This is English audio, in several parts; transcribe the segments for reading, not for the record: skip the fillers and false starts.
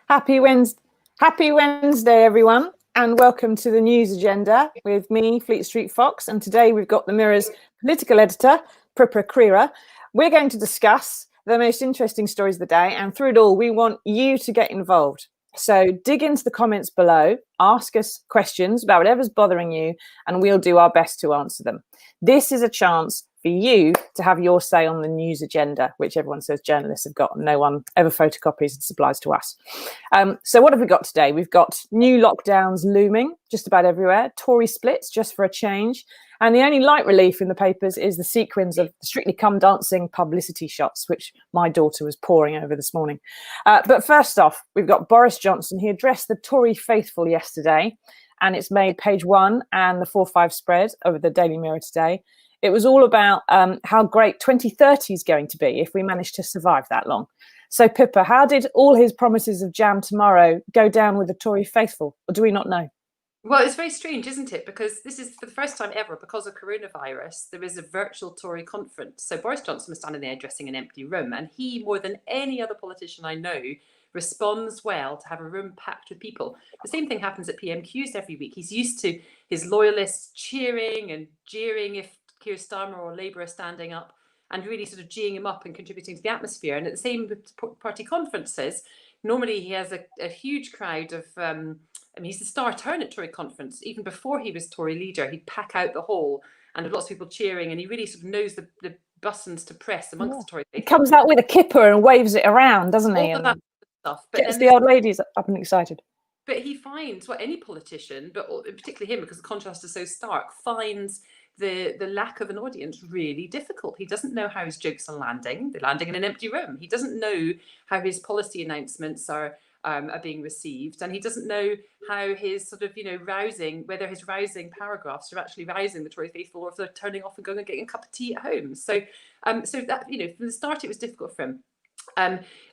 Happy Wednesday, everyone, and welcome to the news agenda with me, Fleet Street Fox. And today we've got the Mirror's political editor, Pippa Crerar. We're going to discuss the most interesting stories of the day, and through it all, we want you to get involved. So dig into the comments below, ask us questions about whatever's bothering you, and we'll do our best to answer them. This is a chance for you to have your say on the news agenda, which everyone says journalists have got. No one ever photocopies and supplies to us. So what have we got today? We've got new lockdowns looming just about everywhere, Tory splits just for a change, and the only light relief in the papers is the sequence of Strictly Come Dancing publicity shots, which my daughter was poring over this morning. But first off, we've got Boris Johnson. He addressed the Tory faithful yesterday, and it's made page 1 and the 4-5 spread over the Daily Mirror today. It was all about how great 2030 is going to be if we manage to survive that long. So, Pippa, how did all his promises of jam tomorrow go down with the Tory faithful, or do we not know? Well, it's very strange, isn't it? Because this is for the first time ever, because of coronavirus, there is a virtual Tory conference. So Boris Johnson was standing there addressing an empty room, and he, more than any other politician I know, responds well to have a room packed with people. The same thing happens at PMQs every week. He's used to his loyalists cheering and jeering if Keir Starmer or Labour are standing up, and really sort of geeing him up and contributing to the atmosphere. And at the same with party conferences, normally he has a huge crowd of he's the star turn at Tory conference. Even before he was Tory leader, he'd pack out the hall and have lots of people cheering, and he really sort of knows the buttons to press amongst the Tory faithful. He comes out with a kipper and waves it around, doesn't he? All of that stuff. But gets the old ladies up and excited. But he finds, well, any politician, but particularly him, because the contrast is so stark, finds the lack of an audience really difficult. He doesn't know how his jokes are landing. They're landing in an empty room. He doesn't know how his policy announcements are being received, and he doesn't know how his sort of whether his rousing paragraphs are actually rousing the Tory faithful, or if they're turning off and going and getting a cup of tea at home. So so that from the start it was difficult for him.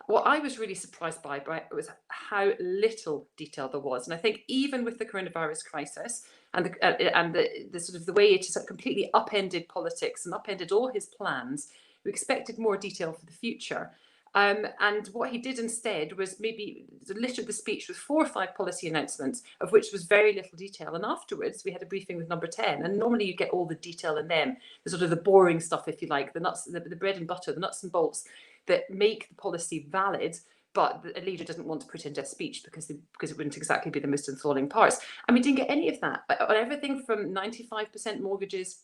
What I was really surprised by was how little detail there was, and I think even with the coronavirus crisis and the sort of the way it has completely upended politics and upended all his plans, we expected more detail for the future. And what he did instead was maybe littered the speech with 4 or 5 policy announcements, of which was very little detail. And afterwards, we had a briefing with Number 10, and normally you get all the detail in them, the sort of the boring stuff, if you like, the nuts, the bread and butter, the nuts and bolts that make the policy valid. But a leader doesn't want to put into a speech because it wouldn't exactly be the most enthralling parts. And we didn't get any of that on everything from 95% mortgages,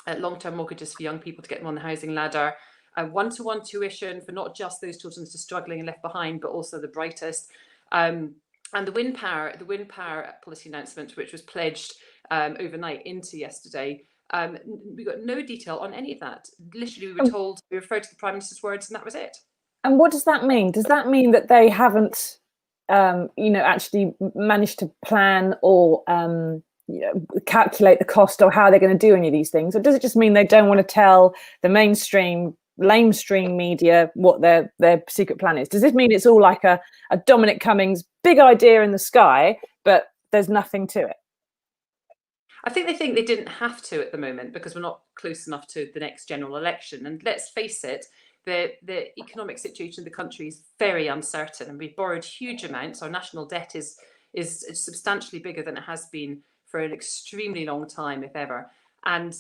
long-term mortgages for young people to get them on the housing ladder. One-to-one tuition for not just those children who are struggling and left behind, but also the brightest. And the wind power policy announcement, which was pledged overnight into yesterday, we got no detail on any of that. Literally, we were told, we referred to the Prime Minister's words, and that was it. And what does that mean? Does that mean that they haven't, actually managed to plan or calculate the cost or how they're going to do any of these things? Or does it just mean they don't want to tell the mainstream lamestream media what their secret plan is? Does this mean it's all like a Dominic Cummings big idea in the sky, but there's nothing to it? I think they didn't have to at the moment because we're not close enough to the next general election. And let's face it, the economic situation of the country is very uncertain, and we've borrowed huge amounts. Our national debt is substantially bigger than it has been for an extremely long time, if ever. And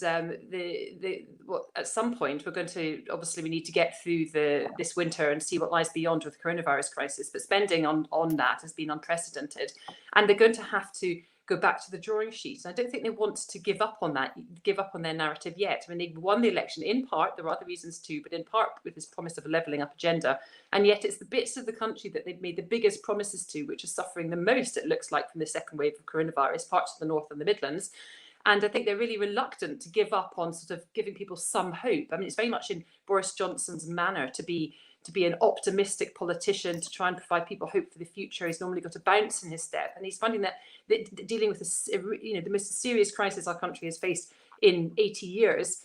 at some point, we're going to, obviously, we need to get through this winter and see what lies beyond with the coronavirus crisis. But spending on that has been unprecedented, and they're going to have to go back to the drawing sheet. And I don't think they want to give up on their narrative yet. I mean, they won the election in part, there are other reasons too, but in part with this promise of a levelling up agenda. And yet it's the bits of the country that they've made the biggest promises to, which are suffering the most, it looks like, from the second wave of coronavirus, parts of the North and the Midlands. And I think they're really reluctant to give up on sort of giving people some hope. I mean, it's very much in Boris Johnson's manner to be an optimistic politician, to try and provide people hope for the future. He's normally got a bounce in his step, and he's finding that dealing with the most serious crisis our country has faced in 80 years,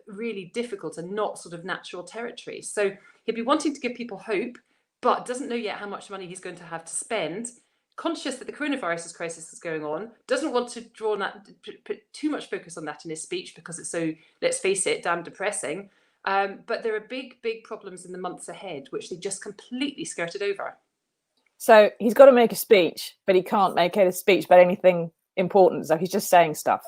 really difficult and not sort of natural territory. So he'll be wanting to give people hope, but doesn't know yet how much money he's going to have to spend. Conscious that the coronavirus crisis is going on, doesn't want to put too much focus on that in his speech because it's so, let's face it, damn depressing. But there are big problems in the months ahead, which they just completely skirted over. So he's got to make a speech, but he can't make a speech about anything important. So he's just saying stuff.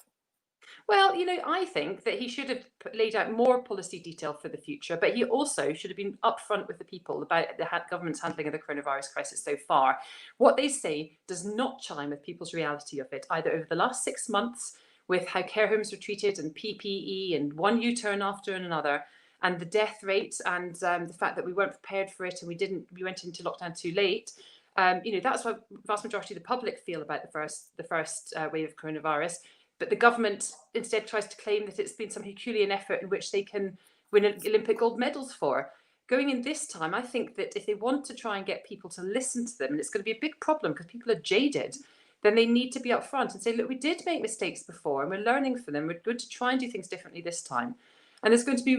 Well, I think that he should have laid out more policy detail for the future, but he also should have been upfront with the people about the government's handling of the coronavirus crisis so far. What they say does not chime with people's reality of it, either over the last 6 months with how care homes were treated and PPE and one U-turn after another, and the death rate and the fact that we weren't prepared for it and we went into lockdown too late. That's what the vast majority of the public feel about the first wave of coronavirus. But the government instead tries to claim that it's been some Herculean effort in which they can win Olympic gold medals for. Going in this time, I think that if they want to try and get people to listen to them, and it's going to be a big problem because people are jaded, then they need to be upfront and say, look, we did make mistakes before and we're learning from them. We're going to try and do things differently this time. And there's going to be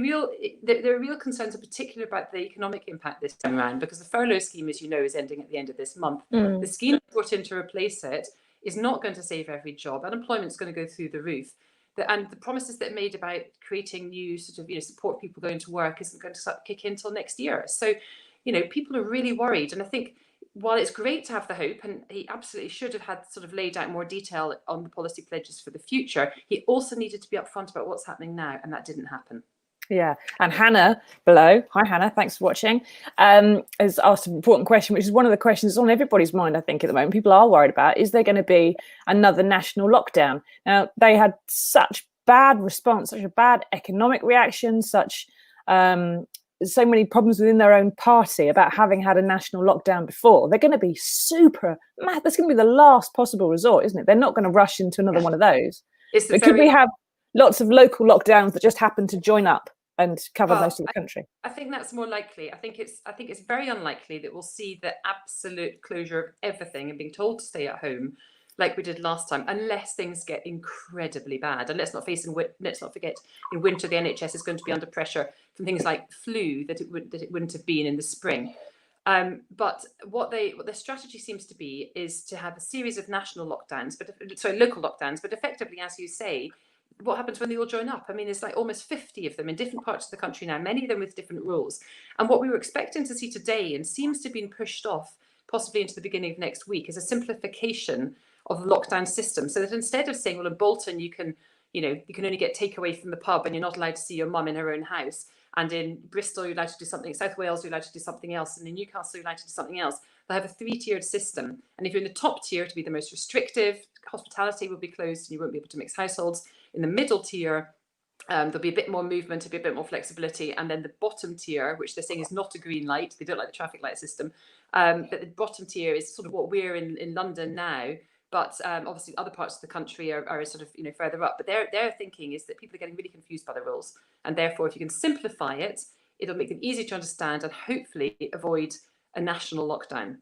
there are real concerns in particular about the economic impact this time around, because the furlough scheme, as you know, is ending at the end of this month. The scheme brought in to replace it is not going to save every job. Unemployment is going to go through the roof. And the promises that are made about creating new sort of, support people going to work isn't going to start kick in until next year. So, people are really worried. And I think while it's great to have the hope, and he absolutely should have had sort of laid out more detail on the policy pledges for the future, he also needed to be upfront about what's happening now, and that didn't happen. Yeah. And Hannah below, hi Hannah, thanks for watching, has asked an important question, which is one of the questions that's on everybody's mind, I think, at the moment. People are worried about, is there going to be another national lockdown? Now, they had such bad response, such a bad economic reaction, so many problems within their own party about having had a national lockdown before. They're going to be super mad. That's going to be the last possible resort, isn't it? They're not going to rush into another one of those. But could we have lots of local lockdowns that just happen to join up and cover most of the country? I think that's more likely. I think it's very unlikely that we'll see the absolute closure of everything and being told to stay at home like we did last time, unless things get incredibly bad. And let's not forget, in winter the NHS is going to be under pressure from things like flu that it wouldn't have been in the spring. But what the strategy seems to be is to have a series of local lockdowns, but effectively, as you say, what happens when they all join up? I mean, it's like almost 50 of them in different parts of the country now, many of them with different rules. And what we were expecting to see today, and seems to have been pushed off possibly into the beginning of next week, is a simplification of the lockdown system, so that instead of saying, well, in Bolton you can only get takeaway from the pub and you're not allowed to see your mum in her own house, and in Bristol you're allowed to do something, South Wales you're allowed to do something else, and in Newcastle you're allowed to do something else. They have a 3-tiered system, and if you're in the top tier, to be the most restrictive, hospitality will be closed and you won't be able to mix households. In the middle tier, there'll be a bit more movement, there'll be a bit more flexibility, and then the bottom tier, which they're saying is not a green light, they don't like the traffic light system, but the bottom tier is sort of what we're in London now. But obviously other parts of the country are sort of further up. But their thinking is that people are getting really confused by the rules, and therefore if you can simplify it, it'll make them easy to understand and hopefully avoid a national lockdown.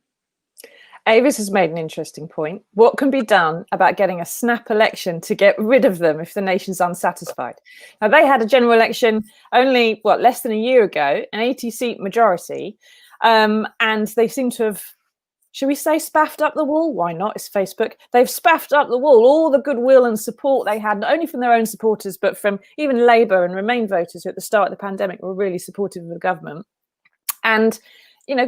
Avis has made an interesting point. What can be done about getting a snap election to get rid of them if the nation's unsatisfied? Now, they had a general election only, less than a year ago, an 80-seat majority, and they seem to have, should we say, spaffed up the wall? Why not? It's Facebook. They've spaffed up the wall. All the goodwill and support they had, not only from their own supporters, but from even Labour and Remain voters who at the start of the pandemic were really supportive of the government. And,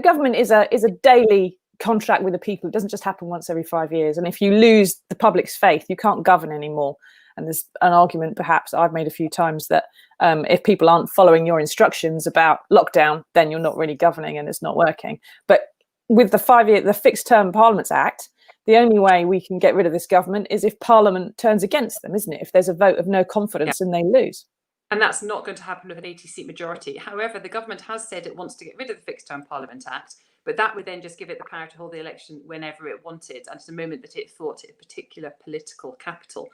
government is a daily contract with the people. It doesn't just happen once every 5 years. And if you lose the public's faith, you can't govern anymore. And there's an argument, perhaps I've made a few times, that if people aren't following your instructions about lockdown, then you're not really governing and it's not working. But with the Fixed Term Parliaments Act, the only way we can get rid of this government is if Parliament turns against them, isn't it? If there's a vote of no confidence and they lose. And that's not going to happen with an 80-seat majority. However, the government has said it wants to get rid of the Fixed Term Parliament Act, but that would then just give it the power to hold the election whenever it wanted, and at the moment that it thought it a particular political capital.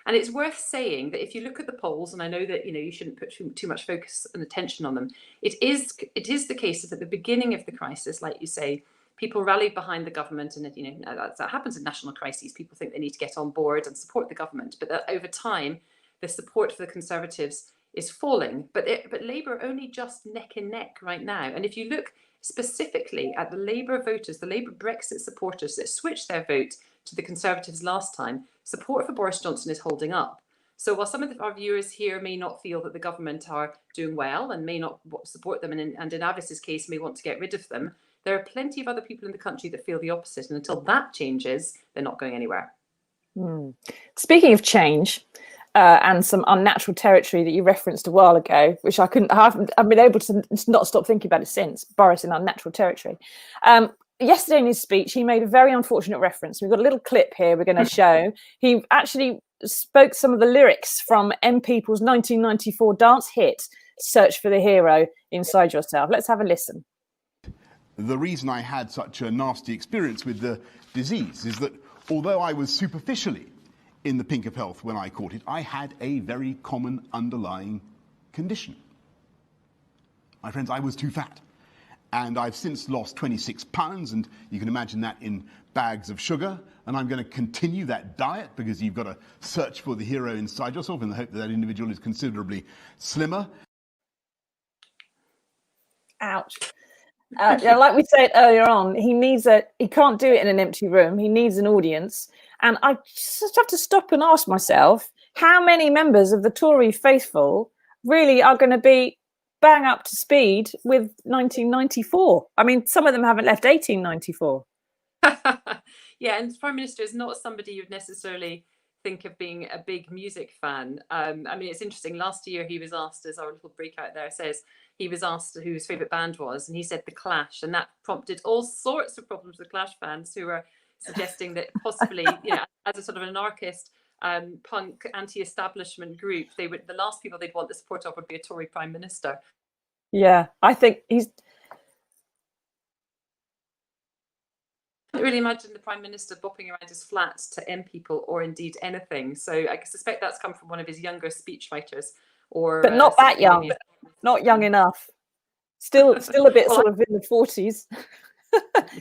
And it's worth saying that if you look at the polls, and I know that you shouldn't put too much focus and attention on them, it is the case that at the beginning of the crisis, like you say, people rallied behind the government, and that happens in national crises. People think they need to get on board and support the government, but that over time, the support for the Conservatives is falling. But Labour are only just neck and neck right now. And if you look specifically at the Labour voters, the Labour Brexit supporters that switched their vote to the Conservatives last time, support for Boris Johnson is holding up. So while some of our viewers here may not feel that the government are doing well and may not support them, and in Avis's case may want to get rid of them, There are plenty of other people in the country that feel the opposite. And until that changes, they're not going anywhere. Speaking of change, and some unnatural territory that you referenced a while ago, which I've been able to not stop thinking about it since. Boris in unnatural territory. Yesterday in his speech, he made a very unfortunate reference. We've got a little clip here we're going to show. He actually spoke some of the lyrics from M People's 1994 dance hit, Search for the Hero Inside Yourself. Let's have a listen. The reason I had such a nasty experience with the disease is that although I was superficially in the pink of health when I caught it, I had a very common underlying condition. My friends, I was too fat. And I've since lost 26 pounds, and you can imagine that in bags of sugar. And I'm going to continue that diet because you've got to search for the hero inside yourself in the hope that that individual is considerably slimmer. Ouch. Like we said earlier on, he can't do it in an empty room. He needs an audience. And I just have to stop and ask myself, how many members of the Tory faithful really are going to be bang up to speed with 1994? I mean, some of them haven't left 1894. Yeah, and the Prime Minister is not somebody you'd necessarily think of being a big music fan. I mean, it's interesting. Last year he was asked, as our little breakout there says, he was asked who his favourite band was, and he said The Clash, and that prompted all sorts of problems with Clash fans who were suggesting that possibly, as a sort of anarchist punk anti-establishment group, the last people they'd want the support of would be a Tory Prime Minister. Yeah, I think he's... I can't really imagine the Prime Minister bopping around his flat to M People or indeed anything. So I suspect that's come from one of his younger speechwriters. But not that young, not young enough. Still a bit sort of in the 40s.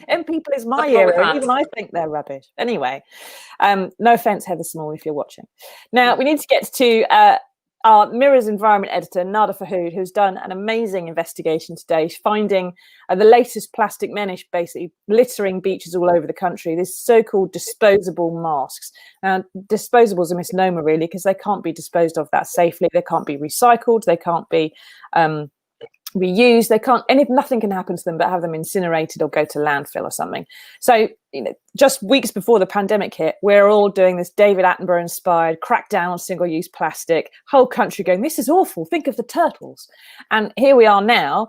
M People is my era. Even I think they're rubbish. Anyway, no offence, Heather Small, if you're watching. Now we need to get to our Mirror's environment editor, Nada Fahoud, who's done an amazing investigation today, finding the latest plastic menace basically littering beaches all over the country. These so-called disposable masks. Now, disposable is a misnomer, really, because they can't be disposed of that safely. They can't be recycled. They can't be reused. Nothing can happen to them but have them incinerated or go to landfill or something. So, just weeks before the pandemic hit, we're all doing this David Attenborough inspired crackdown on single-use plastic, whole country going, this is awful, think of the turtles. And here we are now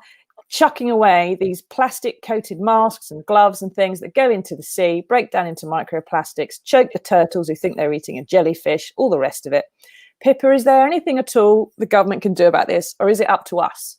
chucking away these plastic coated masks and gloves and things that go into the sea, break down into microplastics, choke the turtles who think they're eating a jellyfish, all the rest of it. Pippa, is there anything at all the government can do about this, or is it up to us?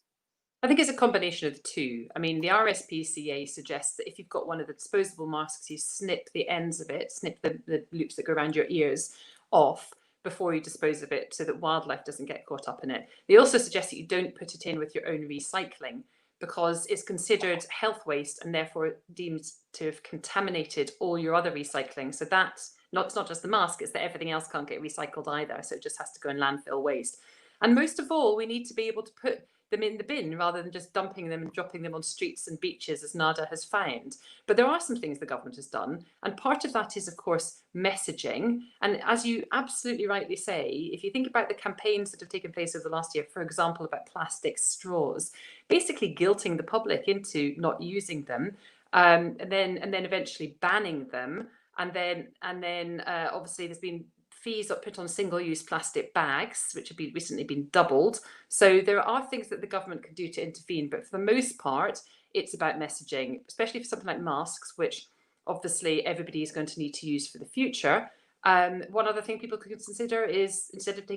I think it's a combination of the two. I mean, the RSPCA suggests that if you've got one of the disposable masks, you snip the ends of it, snip the loops that go around your ears off before you dispose of it so that wildlife doesn't get caught up in it. They also suggest that you don't put it in with your own recycling because it's considered health waste and therefore deemed to have contaminated all your other recycling. So that's it's not just the mask, it's that everything else can't get recycled either. So it just has to go in landfill waste. And most of all, we need to be able to put them in the bin rather than just dumping them and dropping them on streets and beaches, as Nada has found. But there are some things the government has done, and part of that is, of course, messaging. And as you absolutely rightly say, if you think about the campaigns that have taken place over the last year, for example, about plastic straws, basically guilting the public into not using them, and then eventually banning them, and then obviously there's been fees are put on single-use plastic bags, which have recently been doubled. So there are things that the government can do to intervene, but for the most part, it's about messaging, especially for something like masks, which obviously everybody is going to need to use for the future. One other thing people could consider is, instead of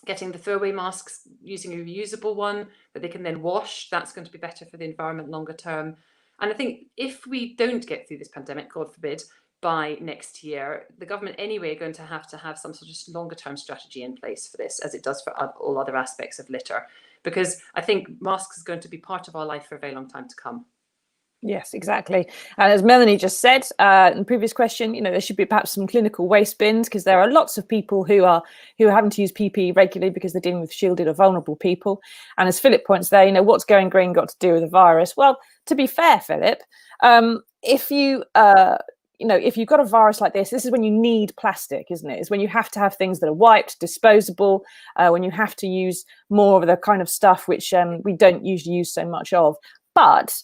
getting the throwaway masks, using a reusable one that they can then wash. That's going to be better for the environment longer term. And I think if we don't get through this pandemic, God forbid, by next year, the government anyway are going to have some sort of longer term strategy in place for this, as it does for all other aspects of litter, because I think masks is going to be part of our life for a very long time to come. Yes, exactly. And as Melanie just said in the previous question, there should be perhaps some clinical waste bins, because there are lots of people who are having to use PPE regularly because they're dealing with shielded or vulnerable people. And as Philip points there, what's going green got to do with the virus? Well, to be fair, Philip, if you've got a virus like this is when you need plastic, isn't it? It's when you have to have things that are wiped, disposable, when you have to use more of the kind of stuff which we don't usually use so much of. But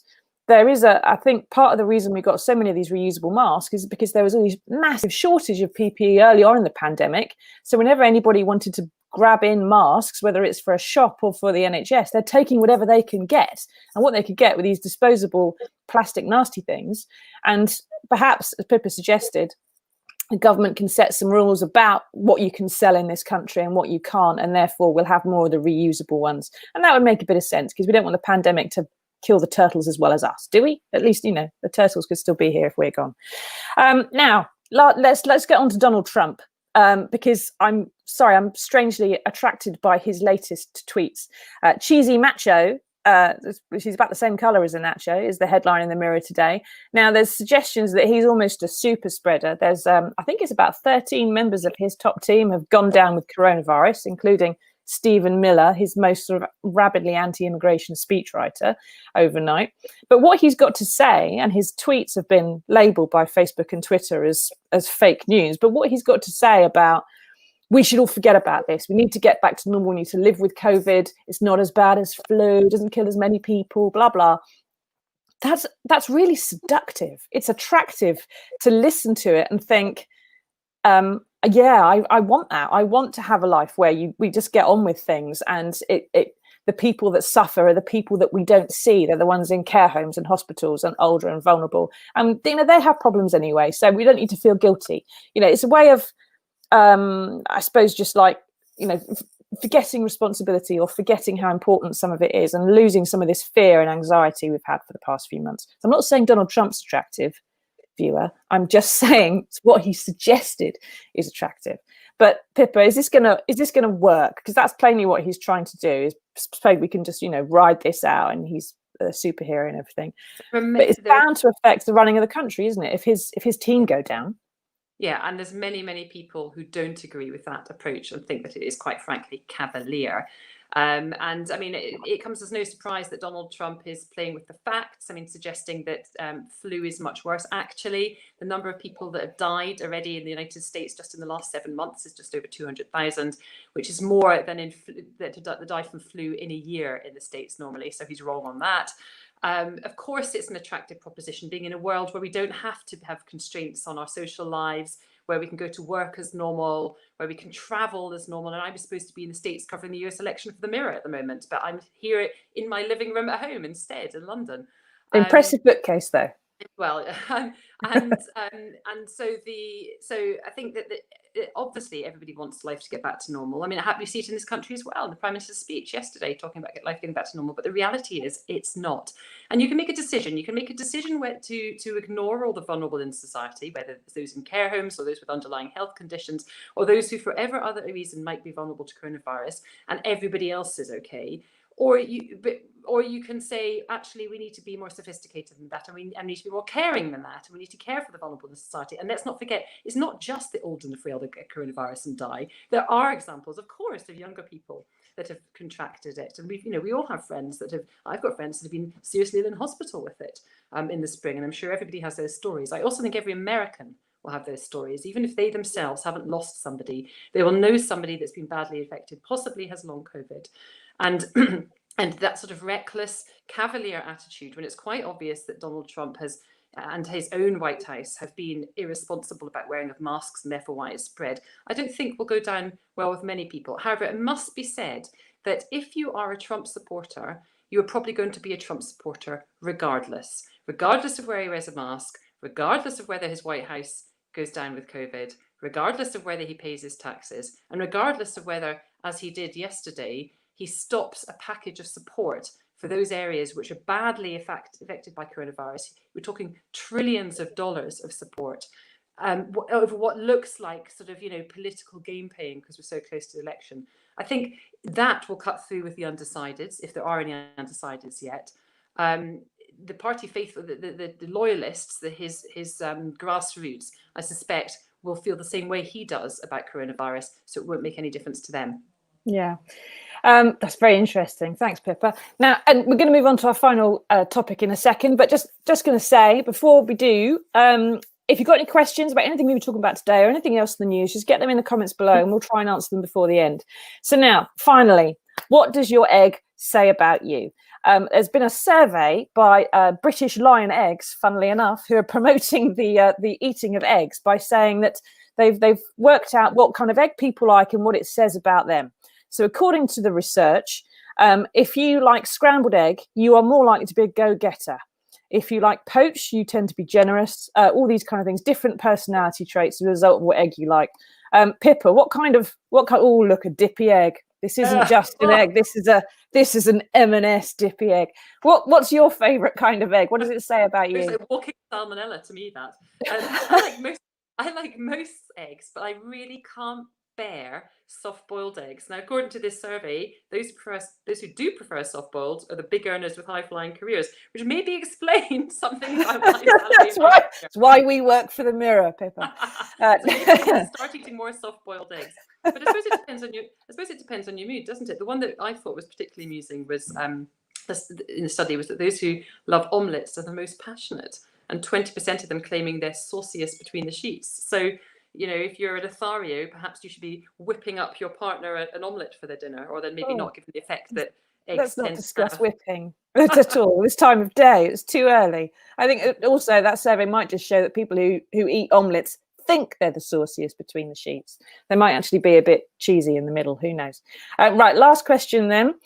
there is I think part of the reason we got so many of these reusable masks is because there was all these massive shortage of PPE early on in the pandemic. So whenever anybody wanted to grab in masks, whether it's for a shop or for the NHS, they're taking whatever they can get. And what they could get with these disposable plastic nasty things. And perhaps, as Pippa suggested, the government can set some rules about what you can sell in this country and what you can't, and therefore we'll have more of the reusable ones. And that would make a bit of sense, because we don't want the pandemic to kill the turtles as well as us, do we? At least, the turtles could still be here if we're gone. Now, let's get on to Donald Trump, because I'm strangely attracted by his latest tweets. Cheesy Macho, which is about the same colour as a nacho, is the headline in the Mirror today. Now, there's suggestions that he's almost a super spreader. There's, I think it's about 13 members of his top team have gone down with coronavirus, including Stephen Miller, his most sort of rabidly anti-immigration speechwriter, overnight. But what he's got to say, and his tweets have been labelled by Facebook and Twitter as fake news, but what he's got to say about, we should all forget about this. We need to get back to normal. We need to live with COVID. It's not as bad as flu. It doesn't kill as many people, blah, blah. That's really seductive. It's attractive to listen to it and think, I want that. I want to have a life where we just get on with things, and the people that suffer are the people that we don't see. They're the ones in care homes and hospitals and older and vulnerable. And they have problems anyway, so we don't need to feel guilty. It's a way of, I suppose, just like, forgetting responsibility or forgetting how important some of it is, and losing some of this fear and anxiety we've had for the past few months. So I'm not saying Donald Trump's attractive, viewer. I'm just saying what he suggested is attractive. But Pippa, is this gonna work? Because that's plainly what he's trying to do. Is suppose we can just ride this out, and he's a superhero and everything. But it's bound to affect the running of the country, isn't it? If his team go down. Yeah, and there's many people who don't agree with that approach and think that it is, quite frankly, cavalier. And I mean, it comes as no surprise that Donald Trump is playing with the facts. I mean, suggesting that flu is much worse. Actually, the number of people that have died already in the United States just in the last 7 months is just over 200,000, which is more than that die from flu in a year in the States normally. So he's wrong on that. Of course, it's an attractive proposition, being in a world where we don't have to have constraints on our social lives, where we can go to work as normal, where we can travel as normal. And I'm supposed to be in the States covering the US election for the Mirror at the moment, but I'm here in my living room at home instead in London. Impressive bookcase, though. Well, and so I think that obviously everybody wants life to get back to normal. I mean, we see it in this country as well. The Prime Minister's speech yesterday talking about life getting back to normal, but the reality is it's not. And you can make a decision. You can make a decision where to ignore all the vulnerable in society, whether it's those in care homes or those with underlying health conditions, or those who, for whatever other reason, might be vulnerable to coronavirus, and everybody else is okay. Or you can say, actually, we need to be more sophisticated than that, and we need to be more caring than that, and we need to care for the vulnerable in society. And let's not forget, it's not just the old and the frail that get coronavirus and die. There are examples, of course, of younger people that have contracted it, and we all have friends that have. I've got friends that have been seriously ill in hospital with it in the spring, and I'm sure everybody has those stories. I also think every American will have those stories, even if they themselves haven't lost somebody. They will know somebody that's been badly affected, possibly has long COVID. And that sort of reckless, cavalier attitude, when it's quite obvious that Donald Trump has and his own White House have been irresponsible about wearing of masks and therefore why it's spread, I don't think will go down well with many people. However, it must be said that if you are a Trump supporter, you're probably going to be a Trump supporter regardless of where he wears a mask, regardless of whether his White House goes down with COVID, regardless of whether he pays his taxes, and regardless of whether, as he did yesterday, he stops a package of support for those areas which are badly affected by coronavirus. We're talking trillions of dollars of support over what looks like sort of, political game playing because we're so close to the election. I think that will cut through with the undecideds, if there are any undecideds yet. The party faithful, the loyalists, his grassroots, I suspect, will feel the same way he does about coronavirus, so it won't make any difference to them. Yeah. That's very interesting. Thanks, Pippa. Now, and we're going to move on to our final topic in a second, but just going to say before we do, if you've got any questions about anything we were talking about today or anything else in the news, just get them in the comments below and we'll try and answer them before the end. So now, finally, what does your egg say about you? there's been a survey by British Lion Eggs, funnily enough, who are promoting the eating of eggs by saying that they've worked out what kind of egg people like and what it says about them. So according to the research, if you like scrambled egg, you are more likely to be a go-getter. If you like poached, you tend to be generous. All these kind of things, different personality traits as a result of what egg you like. Pippa, what kind of? Oh, look, a dippy egg. This isn't just an egg. This is an M&S dippy egg. What's your favourite kind of egg? What does it say about you? It's like walking salmonella to me. That I like most eggs, but I really can't bear soft-boiled eggs. Now, according to this survey, those who do prefer soft-boiled are the big earners with high-flying careers, which maybe explains something about my salary. That's why we work for the Mirror, Pippa. So maybe start eating more soft-boiled eggs. But I suppose it depends on your mood, doesn't it? The one that I thought was particularly amusing was in the study was that those who love omelettes are the most passionate, and 20% of them claiming they're sauciest between the sheets. So, you know, if you're a Lothario, perhaps you should be whipping up your partner an omelette for their dinner, or then maybe not given the effect that eggs Let's not tend discuss to have. whipping at all this time of day. It's too early. I think also that survey might just show that people who eat omelettes think they're the sauciest between the sheets. They might actually be a bit cheesy in the middle. Who knows? Right, last question then.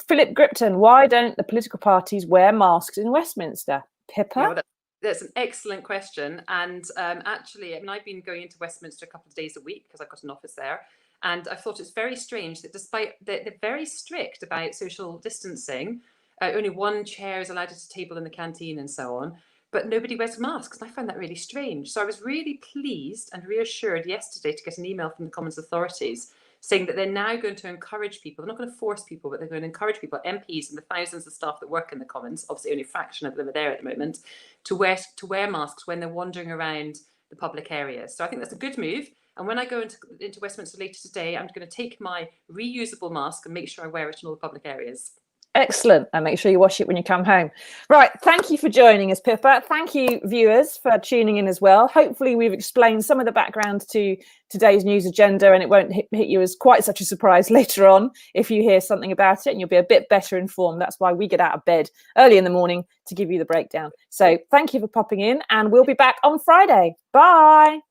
Philip Gripton, why don't the political parties wear masks in Westminster? Pippa? Yeah, that's an excellent question. And actually, I mean, I've been going into Westminster a couple of days a week because I've got an office there. And I thought it's very strange that despite they're very strict about social distancing, only one chair is allowed at a table in the canteen and so on, but nobody wears masks. And I found that really strange. So I was really pleased and reassured yesterday to get an email from the Commons authorities saying that they're now going to encourage people. They're not going to force people, but they're going to encourage people, MPs and the thousands of staff that work in the Commons, obviously only a fraction of them are there at the moment, to wear masks when they're wandering around the public areas. So I think that's a good move. And when I go into Westminster later today, I'm going to take my reusable mask and make sure I wear it in all the public areas. Excellent. And make sure you wash it when you come home. Right. Thank you for joining us, Pippa. Thank you, viewers, for tuning in as well. Hopefully we've explained some of the background to today's news agenda, and it won't hit you as quite such a surprise later on if you hear something about it, and you'll be a bit better informed. That's why we get out of bed early in the morning to give you the breakdown. So thank you for popping in, and we'll be back on Friday. Bye.